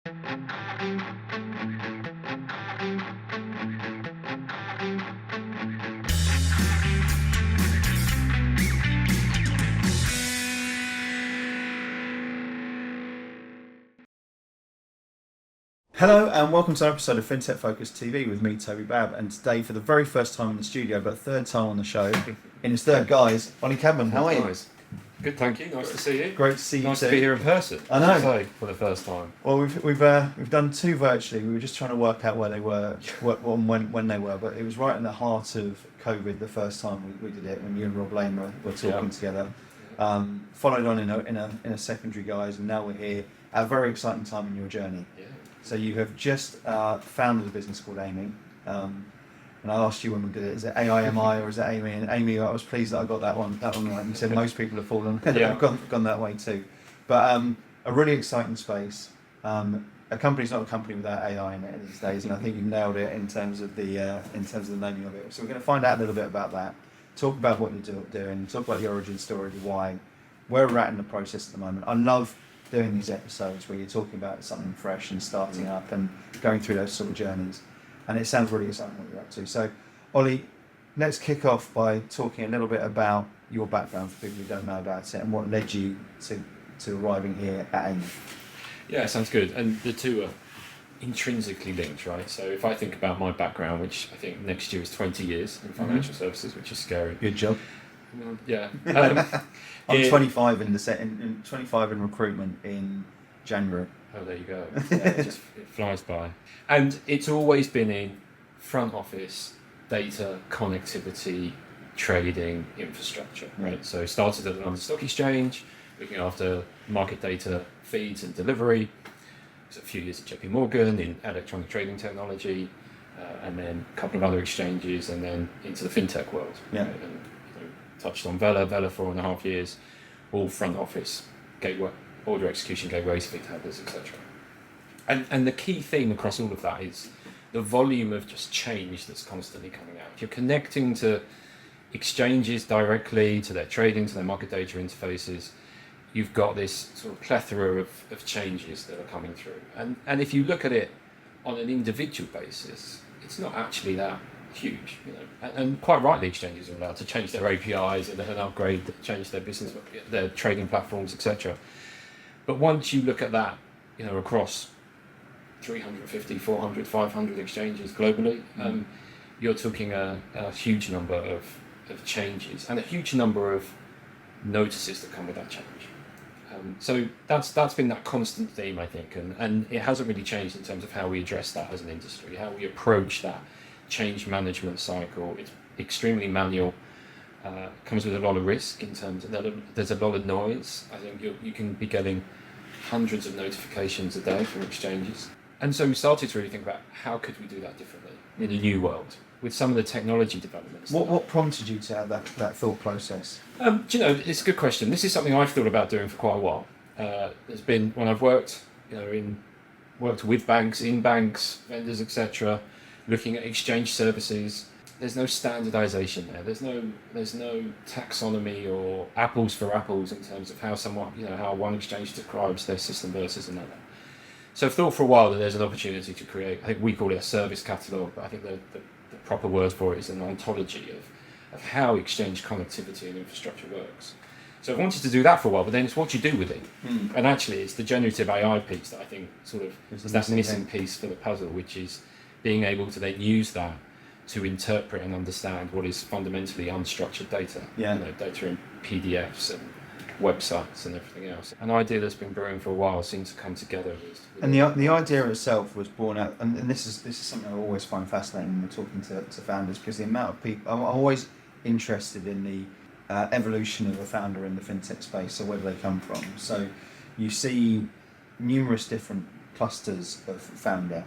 Hello and welcome to an episode of FinTech Focus TV with me, Toby Babb, and today for the very first time in the studio, but third time on the show, in his third guise, Ollie Cadman. How are you? Nice. Good, thank you. Nice to see you. Great to see you Nice too. to be here in person. I know. For the first time. Well, we've done two virtually. We were just trying to work out where they were, when they were, but it was right in the heart of COVID the first time we did it when you and Rob Lane were talking together. Followed on in a secondary guise, and now we're here at a very exciting time in your journey. Yeah. So you have just founded a business called AiMi, and I asked you when we did it, is it AiMi or is it AiMi? And AiMi, I was pleased that I got that one right. You said most people have fallen, have gone that way too. But a really exciting space. A company's not a company without AI in it these days, and I think you've nailed it in terms of the naming of it. So we're going to find out a little bit about that, talk about what you're doing, talk about the origin story, the why, where we're at in the process at the moment. I love doing these episodes where you're talking about something fresh and starting up and going through those sort of journeys, and it sounds really exciting what you're up to. So Ollie, let's kick off by talking a little bit about your background for people who don't know about it and what led you to arriving here at AiMi. Yeah, sounds good. And the two are intrinsically linked, right? So if I think about my background, which I think next year is 20 years in financial services, which is scary. Good job. Yeah. I'm 25 in 25 in recruitment in January. Oh, there you go. Yeah, it flies by. And it's always been in front office, data, connectivity, trading, infrastructure, right? So started at the London Stock Exchange, looking after market data feeds and delivery. It was a few years at JP Morgan in electronic trading technology, and then a couple of other exchanges, and then into the fintech world. Yeah. Right? And, touched on Vela 4.5 years, all front office, gateway, order execution gateways, feed handlers, etc. And the key theme across all of that is the volume of just change that's constantly coming out. If you're connecting to exchanges directly, to their trading, to their market data interfaces, you've got this sort of plethora of changes that are coming through. And if you look at it on an individual basis, it's not actually that huge, and quite rightly exchanges are allowed to change their APIs and upgrade, change their business, their trading platforms, etc. But once you look at that, across 350, 400, 500 exchanges globally, you're talking a huge number of changes and a huge number of notices that come with that change. So that's been that constant theme, I think, and it hasn't really changed in terms of how we address that as an industry, how we approach that change management cycle. It's extremely manual, comes with a lot of risk in terms of there's a lot of noise. I think you can be getting hundreds of notifications a day from exchanges. And so we started to really think about how could we do that differently in a new world with some of the technology developments. What prompted you to have that thought process? It's a good question. This is something I've thought about doing for quite a while. There's been, when I've worked, worked with banks, in banks, vendors, etc., looking at exchange services, there's no standardization there. There's no taxonomy or apples for apples in terms of how how one exchange describes their system versus another. So I've thought for a while that there's an opportunity to create, I think we call it a service catalogue, but I think the proper word for it is an ontology of how exchange connectivity and infrastructure works. So I've wanted to do that for a while, but then it's what you do with it. And actually it's the generative AI piece that I think sort of is that missing piece for the puzzle, which is being able to then use that to interpret and understand what is fundamentally unstructured data, data in PDFs and websites and everything else. An idea that's been brewing for a while seems to come together. And the idea itself was born out, and this is something I always find fascinating when we're talking to founders, because the amount of people, I'm always interested in the evolution of a founder in the fintech space, so where do they come from. So you see numerous different clusters of founder.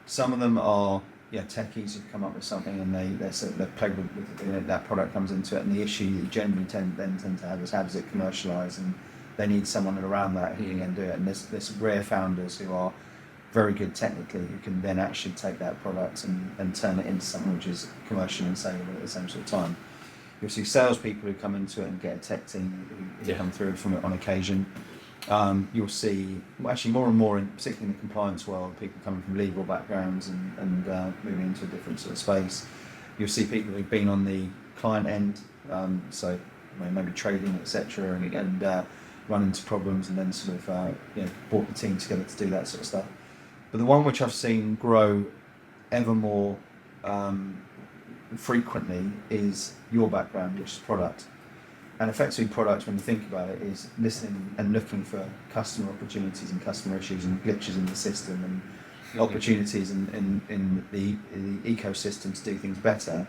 Some of them are techies who come up with something and they're pegged with that product comes into it, and the issue you generally tend to have is how does it commercialise, and they need someone around that who can do it. And there's rare founders who are very good technically who can then actually take that product and turn it into something which is commercial and saleable at the same sort of time. You'll see salespeople who come into it and get a tech team who come through from it on occasion. You'll see, well, actually more and more, particularly in the compliance world, people coming from legal backgrounds and moving into a different sort of space. You'll see people who've been on the client end, so maybe trading, etc., and run into problems, and then sort of brought the team together to do that sort of stuff. But the one which I've seen grow ever more frequently is your background, which is product. And effectively, product, when you think about it, is listening and looking for customer opportunities and customer issues and glitches in the system and opportunities in the ecosystem to do things better,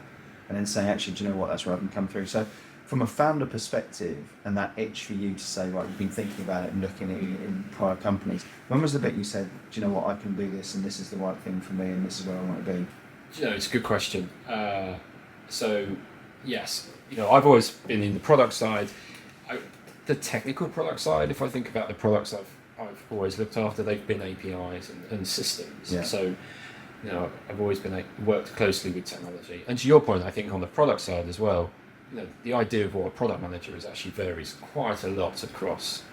and then saying, actually, do you know what, that's where I can come through. So from a founder perspective, and that itch for you to say, right, you've been thinking about it and looking at it in prior companies, when was the bit you said, do you know what, I can do this and this is the right thing for me and this is where I want to be? It's a good question. So, yes, I've always been in the product side. The technical product side, if I think about the products I've always looked after, they've been APIs and systems. Yeah. So, I've always been worked closely with technology. And to your point, I think on the product side as well, the idea of what a product manager is actually varies quite a lot across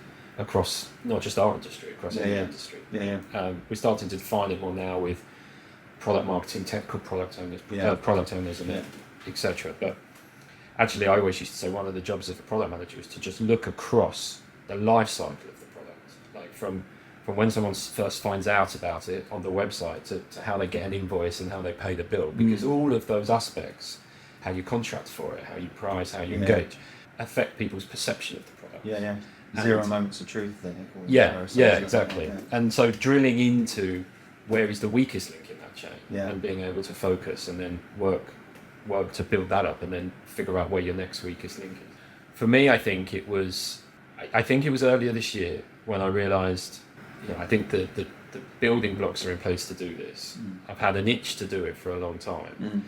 not just our industry, across any industry. We're starting to define it more now with product marketing, technical product owners, product owners, and etc. But actually, I always used to say one of the jobs of a product manager is to just look across the life cycle of the product, like from when someone first finds out about it on the website to how they get an invoice and how they pay the bill, because all of those aspects, how you contract for it, how you price, how you engage, affect people's perception of the product. Zero moments of truth, then. Exactly. And so drilling into where is the weakest link in that chain, and being able to focus and then work to build that up and then figure out where your next weakest link is. For me, I think it was earlier this year when I realised, I think the building blocks are in place to do this. I've had an itch to do it for a long time.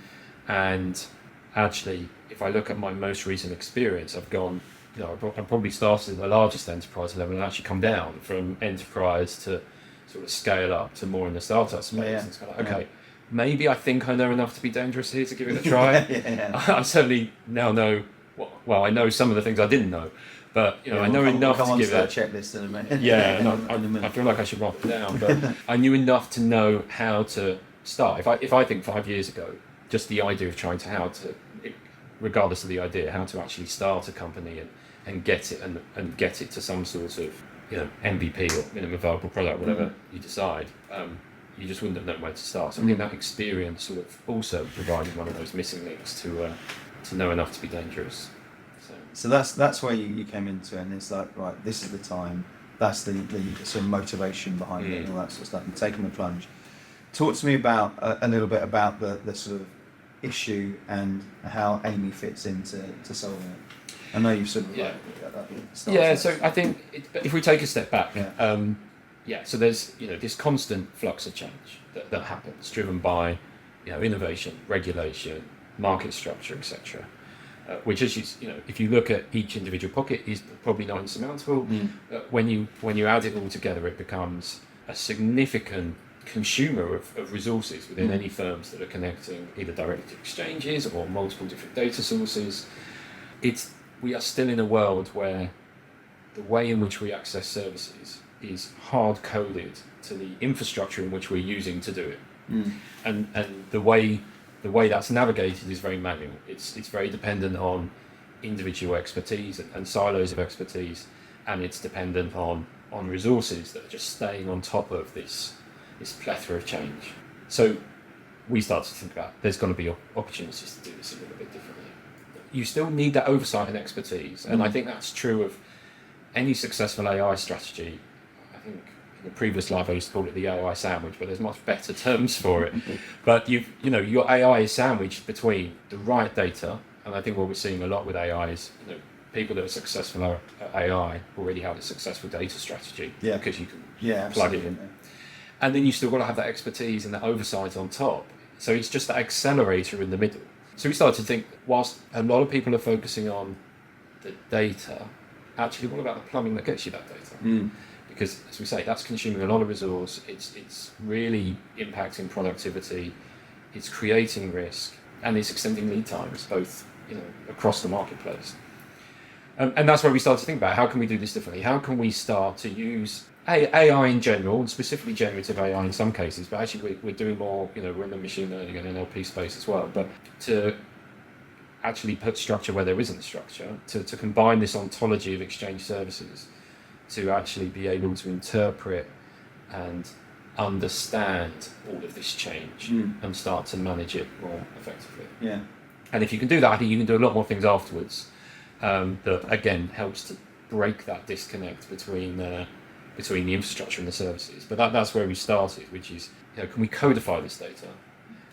And actually, if I look at my most recent experience, I've gone, I've probably started at the largest enterprise level and actually come down from enterprise to sort of scale up to more in the startup space. And it's kind of okay, maybe I think I know enough to be dangerous here to give it a try. I certainly now know, I know some of the things I didn't know, but I know enough to give it a checklist in a minute. I feel like I should write it down, but I knew enough to know how to start. If I think 5 years ago, just the idea of trying to regardless of the idea, how to actually start a company and get it and get it to some sort of MVP or minimum viable product, whatever you decide, you just wouldn't have known where to start. So I think that experience sort of also provided one of those missing links to know enough to be dangerous. So that's where you came into it, and it's like, right, this is the time. That's the sort of motivation behind it and all that sort of stuff, and taking the plunge. Talk to me about a little bit about the sort of issue and how AiMi fits into solving it. I know you've sort of so I think if we take a step back, so there's this constant flux of change that happens, driven by innovation, regulation, market structure, etc. Which is if you look at each individual pocket, is probably not insurmountable. When you add it all together, it becomes a significant consumer of resources within any firms that are connecting either directly to exchanges or multiple different data sources. We are still in a world where the way in which we access services is hard coded to the infrastructure in which we're using to do it, and the way that's navigated is very manual. It's very dependent on individual expertise and silos of expertise, and it's dependent on resources that are just staying on top of this plethora of change. So we started to think about there's going to be opportunities to do this a little bit differently. You still need that oversight and expertise, and I think that's true of any successful AI strategy. I think in the previous life I used to call it the AI sandwich, but there's much better terms for it. But your AI is sandwiched between the right data, and I think what we're seeing a lot with AI is people that are successful at AI already have a successful data strategy because you can plug it in. And then you still got to have that expertise and that oversight on top. So it's just that accelerator in the middle. So we started to think, whilst a lot of people are focusing on the data, actually what about the plumbing that gets you that data? Because, as we say, that's consuming a lot of resource, it's really impacting productivity, it's creating risk, and it's extending lead times, both across the marketplace. And that's where we start to think about how can we do this differently? How can we start to use AI in general, and specifically generative AI in some cases, but actually we're doing more, we're in the machine learning and NLP space as well, but to actually put structure where there isn't structure, to combine this ontology of exchange services to actually be able to interpret and understand all of this change and start to manage it more effectively. Yeah. And if you can do that, I think you can do a lot more things afterwards that, again, helps to break that disconnect between the infrastructure and the services. But that's where we started, which is, can we codify this data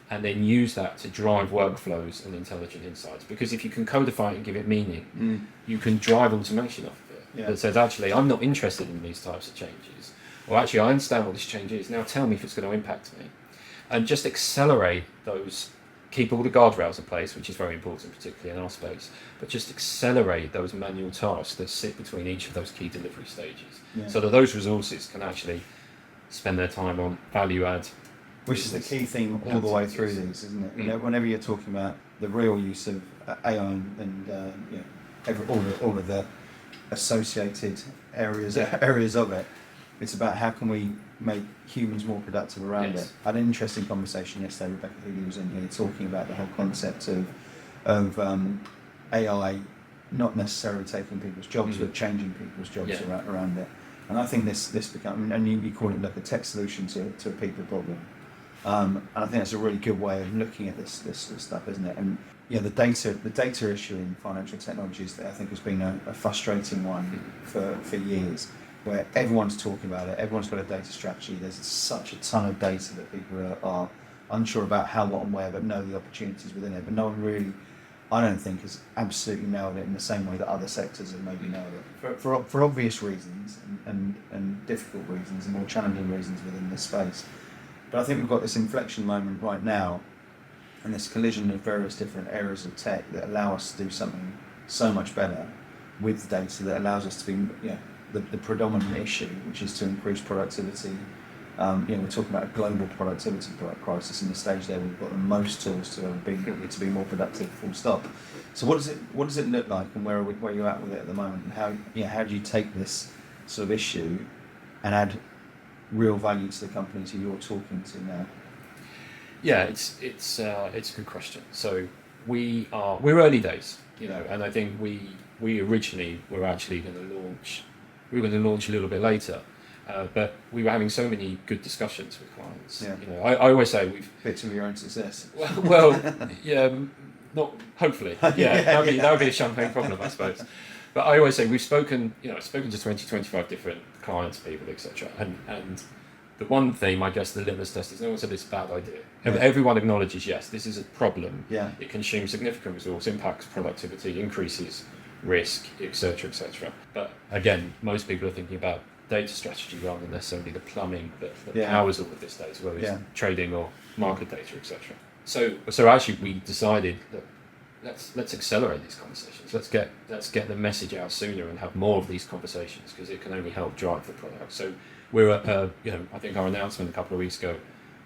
and then use that to drive workflows and intelligent insights? Because if you can codify it and give it meaning, you can drive automation off of it that says, actually, I'm not interested in these types of changes. Or actually, I understand what this change is. Now tell me if it's going to impact me. And just accelerate those, keep all the guardrails in place, which is very important, particularly in our space, but just accelerate those manual tasks that sit between each of those key delivery stages so that those resources can actually spend their time on value add. Which is the key theme all the way through these, isn't it? Whenever you're talking about the real use of AI and all of the associated areas of it, it's about how can we make humans more productive around it. I had an interesting conversation yesterday. Rebecca Healy was in here talking about the whole concept of AI not necessarily taking people's jobs, but changing people's jobs around it. And I think this become, and you call it like a tech solution to a people problem. And I think that's a really good way of looking at this stuff, isn't it? And the data issue in financial technologies, I think, has been a frustrating one for years, where everyone's talking about it, everyone's got a data strategy. There's such a ton of data that people are unsure about how, what, and where, but know the opportunities within it. But no one really, I don't think, has absolutely nailed it in the same way that other sectors have maybe nailed it for obvious reasons and difficult reasons and more challenging reasons within this space. But I think we've got this inflection moment right now, and this collision of various different areas of tech that allow us to do something so much better with data, that allows us to be, the predominant issue, which is to increase productivity. We're talking about a global productivity crisis in the stage there. We've got the most tools to be more productive. Full stop. So what does it look like, and where are you at with it at the moment? And how do you take this sort of issue and add real value to the companies who you're talking to now? Yeah, it's a good question. So we're early days, and I think we originally were actually going to launch. We were going to launch a little bit later, but we were having so many good discussions with clients. I always say we've bits of your own success. Well, not hopefully. That would be a champagne problem, I suppose. But I always say we've spoken to 20-25 different clients, people, etc. And the one theme, I guess, the litmus test is no one said it's a bad idea. Everyone acknowledges, yes, this is a problem. It consumes significant resource, impacts productivity, increases risk, etc., etc. But again, most people are thinking about data strategy rather than necessarily the plumbing that powers all of this data, whether it's trading or market data, etc. So actually, we decided that let's accelerate these conversations. Let's get the message out sooner and have more of these conversations, because it can only help drive the product. So we're at I think our announcement a couple of weeks ago.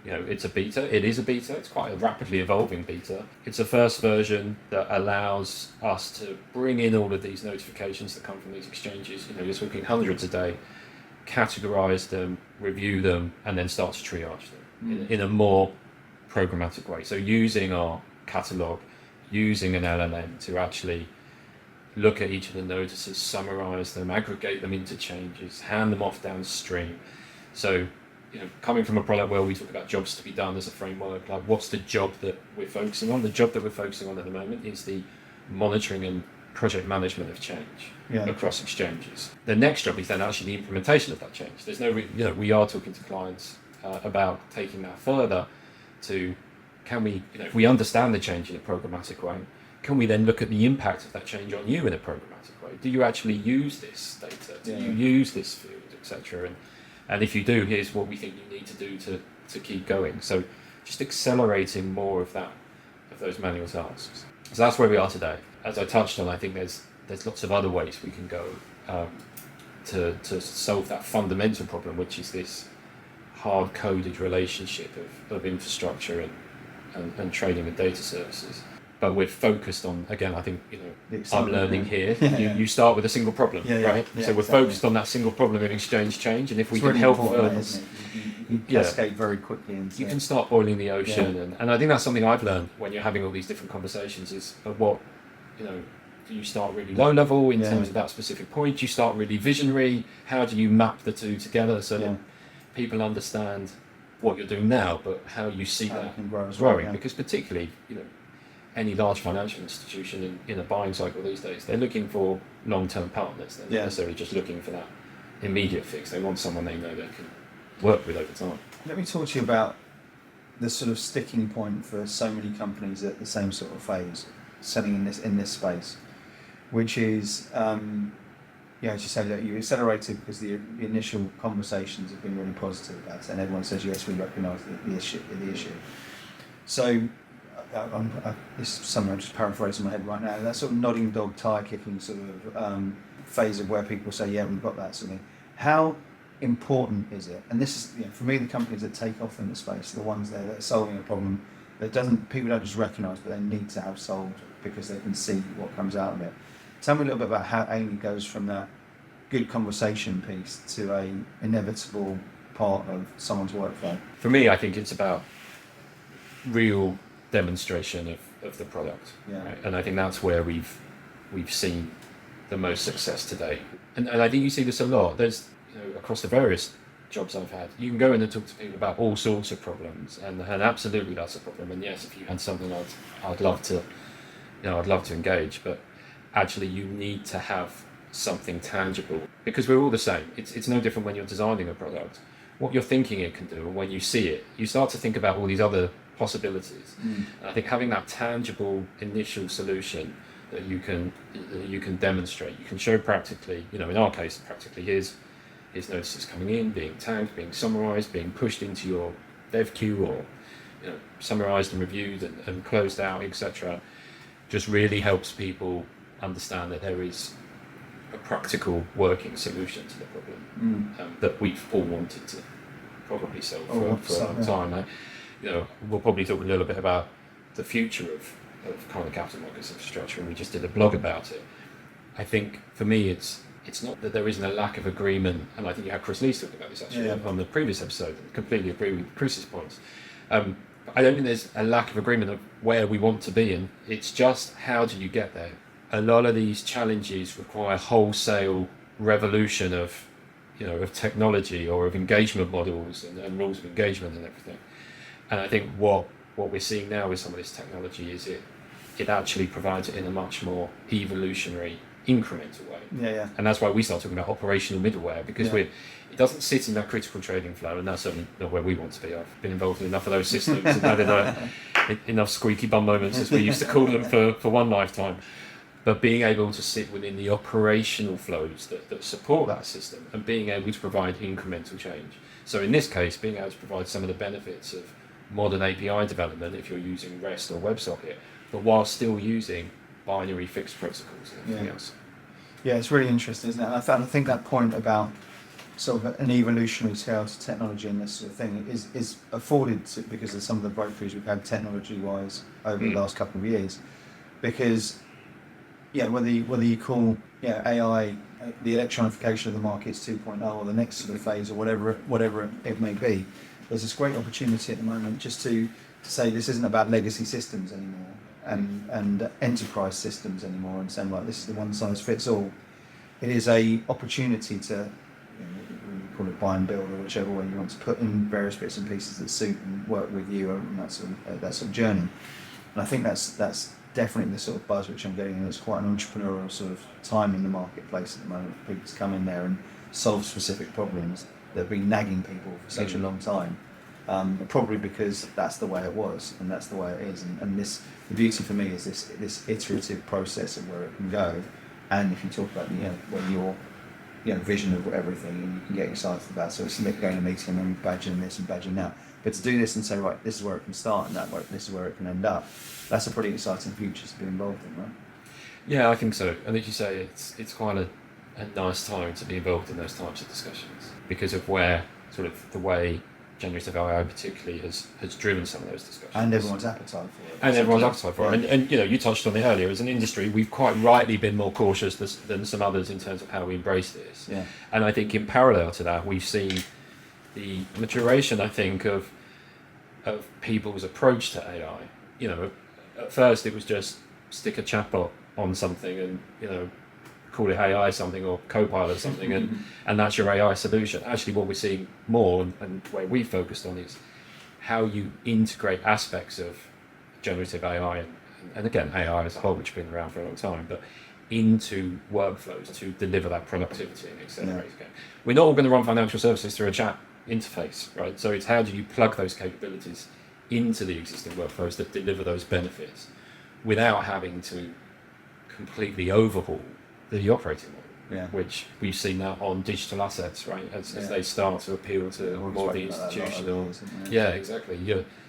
It's a beta. It is a beta. It's quite a rapidly evolving beta. It's a first version that allows us to bring in all of these notifications that come from these exchanges. You're talking hundreds a day, categorize them, review them, and then start to triage them in a more programmatic way. So using our catalog, using an LLM to actually look at each of the notices, summarize them, aggregate them into changes, hand them off downstream. So coming from a product where we talk about jobs to be done as a framework, like what's the job that we're focusing on? The job that we're focusing on at the moment is the monitoring and project management of change across exchanges. The next job is then actually the implementation of that change. There's no, we are talking to clients about taking that further to, can we, if we understand the change in a programmatic way, can we then look at the impact of that change on you in a programmatic way? Do you actually use this data? Do you use this field, etc.? And if you do, here's what we think you need to do to keep going. So just accelerating more of those manual tasks. So that's where we are today. As I touched on, I think there's lots of other ways we can go to solve that fundamental problem, which is this hard-coded relationship of infrastructure and trading and data services. but we're focused on, again, I think, The I'm excitement, learning yeah. here. You start with a single problem, Yeah, yeah, right? yeah, So we're exactly. focused on that single problem of exchange change, and if we It's can really help important, firms, isn't it? You Yeah. cascade very quickly into you can start boiling the ocean. Yeah. And I think that's something I've learned when you're having all these different conversations is what, do you start really low level in Yeah. terms of that specific point? Do you start really visionary? How do you map the two together so Yeah. that people understand what you're doing now, but how you see How it that can grow as well, growing? yeah. Because particularly, any large financial institution in a buying cycle these days, they're looking for long-term partners. They're not Yeah. necessarily just looking for that immediate fix. They want someone they know they can work with over time. Let me talk to you about the sort of sticking point for so many companies at the same sort of phase, selling in this space, which is, as you say, that you accelerated because the initial conversations have been really positive about it, and everyone says yes, we recognise the issue. So, this is something I'm just paraphrasing in my head right now. That sort of nodding dog, tire kicking sort of phase of where people say, yeah, we've got that sort of thing. How important is it? And this is, for me, the companies that take off in the space, the ones that are solving a problem that people don't just recognise, but they need to have solved because they can see what comes out of it. Tell me a little bit about how AiMi goes from that good conversation piece to a inevitable part of someone's workflow. For me, I think it's about real demonstration of the product. Yeah. Right? And I think that's where we've seen the most success today. And I think you see this a lot. There's, across the various jobs I've had, you can go in and talk to people about all sorts of problems, and absolutely that's a problem. And yes, if you had something, I'd love to, I'd love to engage, but actually you need to have something tangible, because we're all the same. It's no different when you're designing a product. What you're thinking it can do, and when you see it, you start to think about all these other possibilities. And I think having that tangible initial solution that you can demonstrate, you can show practically, in our case, practically here's notices coming in, being tagged, being summarized, being pushed into your dev queue, or summarized and reviewed and closed out, etc. Just really helps people understand that there is a practical working solution to the problem that we've all wanted to probably solve for a long time. We'll probably talk a little bit about the future of kind of capital markets infrastructure, and we just did a blog about it. I think for me it's not that there isn't a lack of agreement, and I think you had Chris Lee talking about this actually on the previous episode. I completely agree with Chris's points. I don't think there's a lack of agreement of where we want to be in. It's just how do you get there? A lot of these challenges require wholesale revolution of technology or of engagement models and rules of engagement and everything. And I think what we're seeing now with some of this technology is it actually provides it in a much more evolutionary, incremental way. Yeah. And that's why we start talking about operational middleware, because it doesn't sit in that critical trading flow, and that's certainly not where we want to be. I've been involved in enough of those systems and had enough squeaky bum moments, as we used to call them, for one lifetime. But being able to sit within the operational flows that support that system, and being able to provide incremental change. So in this case, being able to provide some of the benefits of modern API development if you're using REST or WebSocket, but while still using binary fixed protocols and everything else. Yeah, it's really interesting, isn't it? And I think that point about sort of an evolutionary scale to technology and this sort of thing is afforded because of some of the breakthroughs we've had technology-wise over the last couple of years. Because, whether you call AI the electronification of the markets 2.0 or the next sort of phase or whatever it may be, there's this great opportunity at the moment just to say this isn't about legacy systems anymore and enterprise systems anymore and saying, this is the one size fits all. It is a opportunity to call it buy and build or whichever way you want to put in various bits and pieces that suit and work with you and that sort of journey. And I think that's definitely the sort of buzz which I'm getting, and it's quite an entrepreneurial sort of time in the marketplace at the moment for people to come in there and solve specific problems that have been nagging people for such a long time. Probably because that's the way it was and that's the way it is, and the beauty for me is this iterative process of where it can go. And if you talk about when your vision of everything, and you can get excited about, so it's going to a meeting and badging this and badging that, but to do this and say, right, this is where it can start and this is where it can end up, that's a pretty exciting future to be involved in, right? Yeah, I think so. And as you say, it's quite a nice time to be involved in those types of discussions because of where sort of the way generative AI particularly has driven some of those discussions. And everyone's appetite for it. And everyone's appetite for it. And you touched on it earlier, as an industry, we've quite rightly been more cautious than some others in terms of how we embrace this. Yeah. And I think in parallel to that, we've seen the maturation, I think, of people's approach to AI. At first it was just stick a chatbot on something and, call it AI something or Copilot something, and that's your AI solution. Actually, what we're seeing more, and the way we focused on, is how you integrate aspects of generative AI, and again, AI as a whole, which has been around for a long time, but into workflows to deliver that productivity and accelerate again. We're not all going to run financial services through a chat interface, right? So it's how do you plug those capabilities into the existing workflows that deliver those benefits without having to completely overhaul the operating model, which we've seen that on digital assets, right? As they start to appeal to more of the institutional. Yeah, exactly.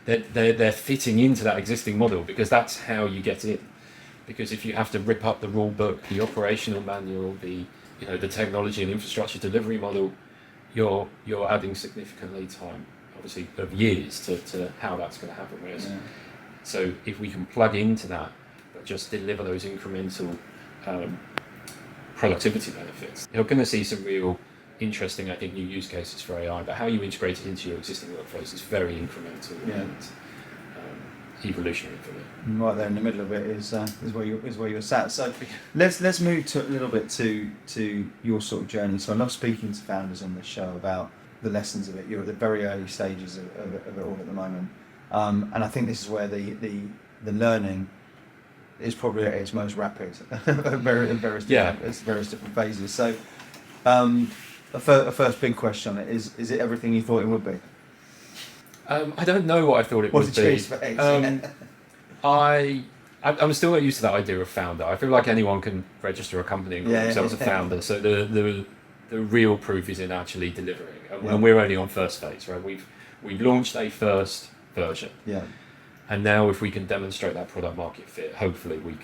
They're fitting into that existing model because that's how you get in. Because if you have to rip up the rule book, the operational manual, the technology and infrastructure delivery model, you're adding significantly time, obviously, of years to how that's going to happen. So if we can plug into that, but just deliver those incremental productivity benefits, you're going to see some real interesting, I think, new use cases for AI. But how you integrate it into your existing workflows is very incremental and evolutionary for me. Right there in the middle of it is where you're sat. So let's move to a little bit to your sort of journey. So I love speaking to founders on this show about the lessons of it. You're at the very early stages of it all at the moment, and I think this is where the learning is probably at its most rapid at various different phases. So a first big question on it is it everything you thought it would be? I don't know what I thought it would be. I'm still not used to that idea of founder. I feel like anyone can register a company and call themselves a founder. So the real proof is in actually delivering, and we're only on first phase, right? We've launched a first version. Yeah. And now, if we can demonstrate that product market fit, hopefully we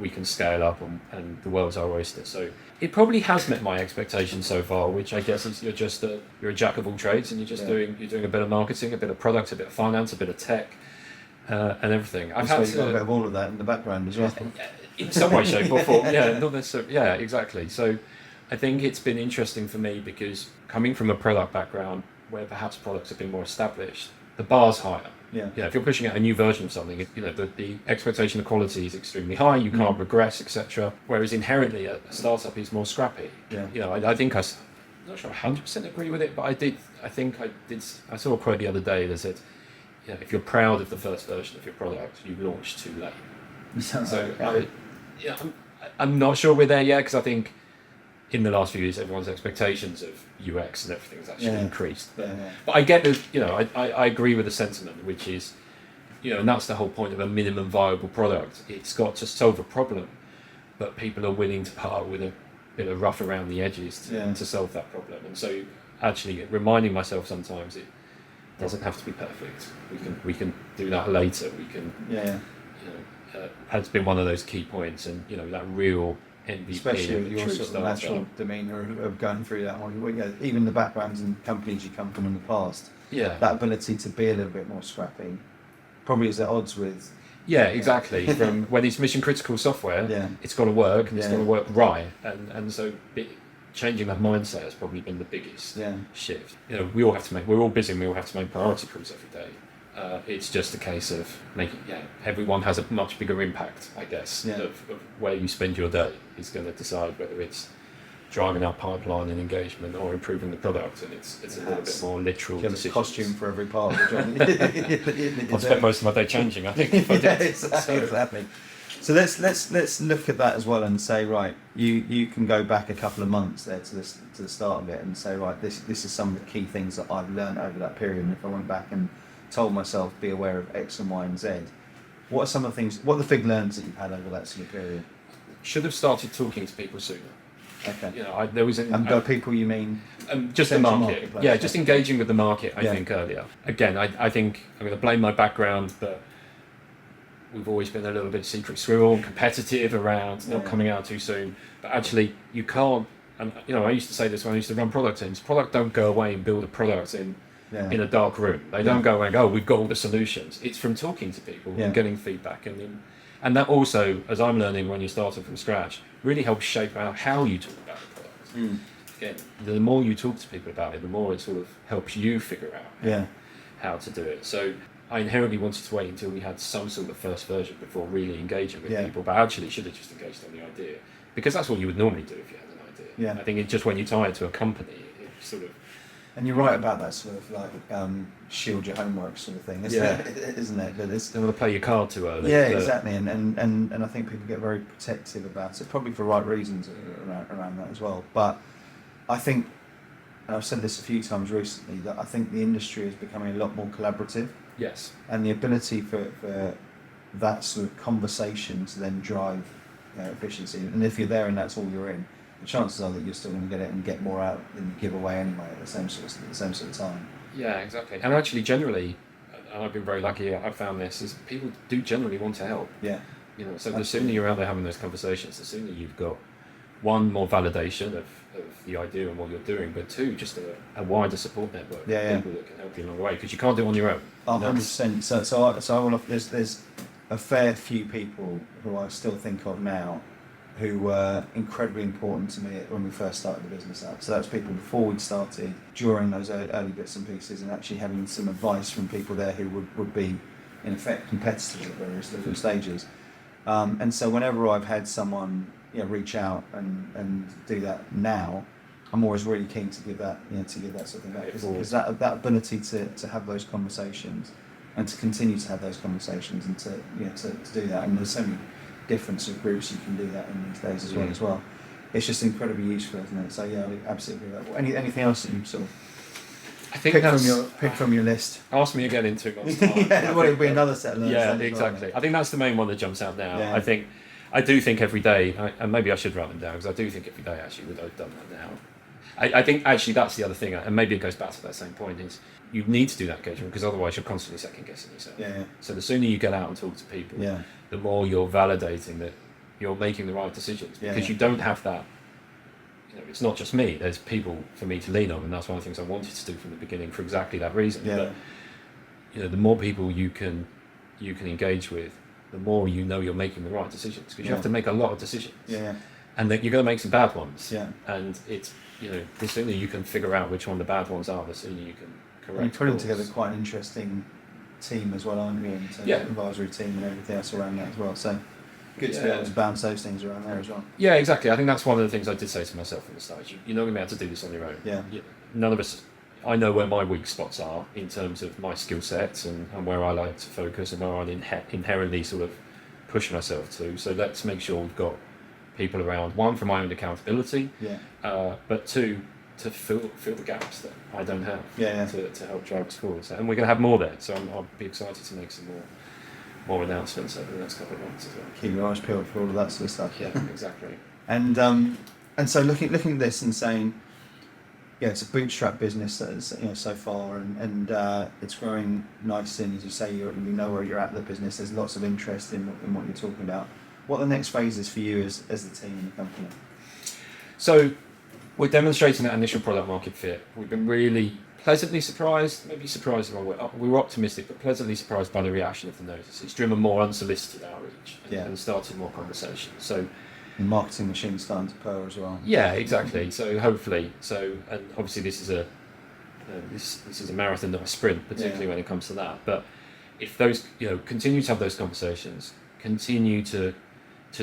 can scale up, and the world's our oyster. So it probably has met my expectations so far, which I guess is you're a jack of all trades, and you're doing a bit of marketing, a bit of product, a bit of finance, a bit of tech, and everything. I've had you've got a bit of all of that in the background as well. In some way, shape, or form. Yeah, not necessarily. Yeah, exactly. So I think it's been interesting for me because coming from a product background where perhaps products have been more established, the bar's higher. Yeah. If you're pushing out a new version of something, the expectation of quality is extremely high. You can't regress, etc. Whereas inherently, a startup is more scrappy. Yeah. I think I'm not sure 100% agree with it, but I saw a quote the other day that said, if you're proud of the first version of your product, you launched too late. So I'm not sure we're there yet, because I think in the last few years, everyone's expectations of UX and everything has actually increased. But I get that, I agree with the sentiment, which is, and that's the whole point of a minimum viable product. It's got to solve a problem, but people are willing to part with a bit of rough around the edges to solve that problem. And so actually reminding myself sometimes it doesn't have to be perfect. We can do that later. We can, has been one of those key points, and, that real MVP, especially with your sort of natural demeanour of going through that one. Even the backgrounds and companies you come from in the past, that ability to be a little bit more scrappy probably is at odds with. Yeah, exactly. From when it's mission critical software, it's got to work, and it's got to work right, and so changing that mindset has probably been the biggest shift. We're all busy, and we all have to make priority calls every day. It's just a case of making, everyone has a much bigger impact, I guess, of where you spend your day is going to decide whether it's driving our pipeline and engagement or improving the product, and it's a little bit more literal. You have a costume for every part of the job. I've spent most of my day changing, I think. Exactly. So let's look at that as well and say, right, you can go back a couple of months there to the start of it and say, right, this is some of the key things that I've learned over that period, and if I went back and told myself be aware of X and Y and Z, what are some of the things, what are the big learns that you've had over that sort of period? Should have started talking to people sooner. Okay. There was by people you mean just the market. Just engaging with the market. I think earlier. Again, I think I'm going to blame my background, but we've always been a little bit secret squirrel and competitive around not coming out too soon. But actually, you can't And I used to say this when I used to run product teams. Product don't go away and build a product in a dark room. They don't go away and go, oh, we've got all the solutions. It's from talking to people and getting feedback, and that also, as I'm learning when you're starting from scratch, really helps shape out how you talk about the product. Again, the more you talk to people about it, the more it sort of helps you figure out how to do it. So I inherently wanted to wait until we had some sort of first version before really engaging with people, but actually should have just engaged on the idea, because that's what you would normally do if you had an idea. I think it's just when you tie it to a company, it sort of... And you're right about that sort of like shield your homework sort of thing, isn't it? That it's, don't want to play your card too early. Yeah, exactly. And I think people get very protective about it, probably for right reasons around that as well. But I think, and I've said this a few times recently, that I think the industry is becoming a lot more collaborative. Yes. And the ability for that sort of conversation to then drive efficiency. And if you're there and that's all you're in, the chances are that you're still going to get it and get more out than you give away anyway at the same sort of time. Yeah, exactly. And actually, generally, and I've been very lucky, I've found this, is people do generally want to help. Yeah. So absolutely. The sooner you're out there having those conversations, the sooner you've got, one, more validation of the idea and what you're doing, but two, just a wider support network of people that can help you along the way, because you can't do it on your own. 100%. So there's a fair few people who I still think of now who were incredibly important to me when we first started the business out. So that's people before we'd started, during those early bits and pieces, and actually having some advice from people there who would be, in effect, competitors at various different stages. And so whenever I've had someone reach out and do that now, I'm always really keen to give that sort of thing back, because that ability to have those conversations and to continue to have those conversations and to do that, and there's so many different sort of groups you can do that in these days as well. It's just incredibly useful, isn't it? So I absolutely agree with that. Anything else that you sort of I think pick from your list? Ask me again in 2 months' time. It'll be another set of learns. Yeah, exactly. I think that's the main one that jumps out now. Yeah. I do think every day, and maybe I should write them down, because I do think every day actually would have done that now. I think actually that's the other thing, and maybe it goes back to that same point, is you need to do that engagement, because otherwise you're constantly second guessing yourself. Yeah. So the sooner you get out and talk to people, the more you're validating that you're making the right decisions, because you don't have that. It's not just me. There's people for me to lean on, and that's one of the things I wanted to do from the beginning for exactly that reason. Yeah. But the more people you can engage with, the more you're making the right decisions, because you have to make a lot of decisions. Yeah. And that you're going to make some bad ones. Yeah. And it's the sooner you can figure out which one the bad ones are, the sooner you can correct. You're putting together quite an interesting team as well, aren't you? And advisory team and everything else around that as well. So good to be able to bounce those things around there as well. Yeah, exactly. I think that's one of the things I did say to myself from the start. You're not going to be able to do this on your own. Yeah. None of us. I know where my weak spots are in terms of my skill sets and where I like to focus and where I inherently sort of push myself to. So let's make sure we've got people around, one, for my own accountability, but two, to fill the gaps that I don't have to help drive us forward. So, and we're going to have more there, so I'll be excited to make some more announcements over the next couple of months as well. Keep your eyes peeled for all of that sort of stuff. Yeah, exactly. And so looking at this and saying, it's a bootstrap business that is, so far, and it's growing nicely. And as you say, you know where you're at the business. There's lots of interest in what you're talking about. What the next phase is for you as the team and the company? So we're demonstrating that initial product market fit. We've been really pleasantly surprised, maybe surprised the wrong way. We were optimistic, but pleasantly surprised by the reaction of the notice. It's driven more unsolicited outreach and started more conversations. So the marketing machine's starting to purr as well. Yeah, exactly. So hopefully, and obviously this is a marathon, not a sprint, particularly when it comes to that. But if those, continue to have those conversations, continue to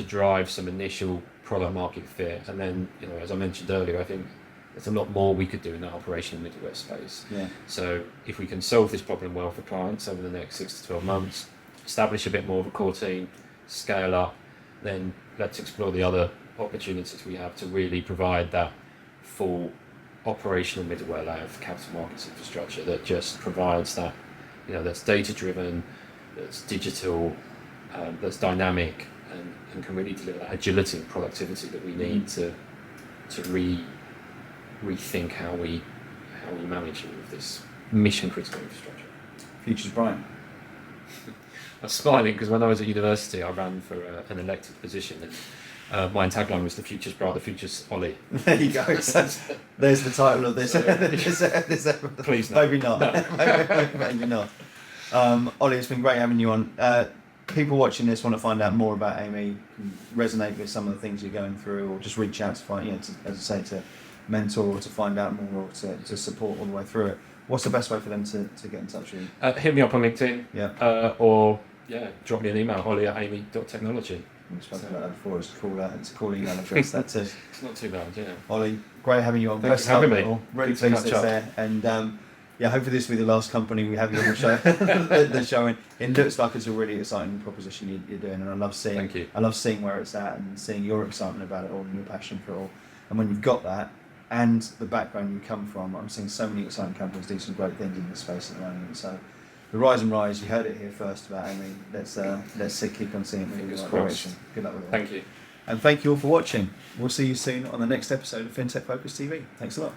drive some initial product market fit, and then, as I mentioned earlier, I think there's a lot more we could do in that operational middleware space. Yeah. So if we can solve this problem well for clients over the next 6 to 12 months, establish a bit more of a core team, scale up, then let's explore the other opportunities we have to really provide that full operational middleware layer for capital markets infrastructure that just provides that, that's data driven, that's digital, that's dynamic, and can really deliver that agility and productivity that we need to rethink how we manage all of this mission critical infrastructure. Future's bright. I was smiling because when I was at university, I ran for an elected position, and My tagline was "The future's bright, the future's Ollie." There you go. So there's the title of this. this Please not. Maybe not. Maybe not. Ollie, it's been great having you on. People watching this want to find out more about AiMi, resonate with some of the things you're going through, or just reach out to find, as I say, to mentor or to find out more or to support all the way through it. What's the best way for them to get in touch with you? Hit me up on LinkedIn. Yeah. Or drop me an email, ollie@aimi.technology. We've spoken about that before. It's a cool email address. That's it. It's not too bad, yeah. Ollie, great having you on. Thanks for having me. Really Good to pleased catch it's up. there. And hopefully this will be the last company we have you on the show. the show. And it looks like it's a really exciting proposition you're doing, and I love seeing. Thank you. I love seeing where it's at and seeing your excitement about it all and your passion for it all. And when you've got that and the background you come from, I'm seeing so many exciting companies do some great things in this space at the moment. So the rise and rise, you heard it here first about AiMi. Let's keep on seeing it moving in the right direction. Good luck with it. Thank you. And thank you all for watching. We'll see you soon on the next episode of FinTech Focus TV. Thanks a lot.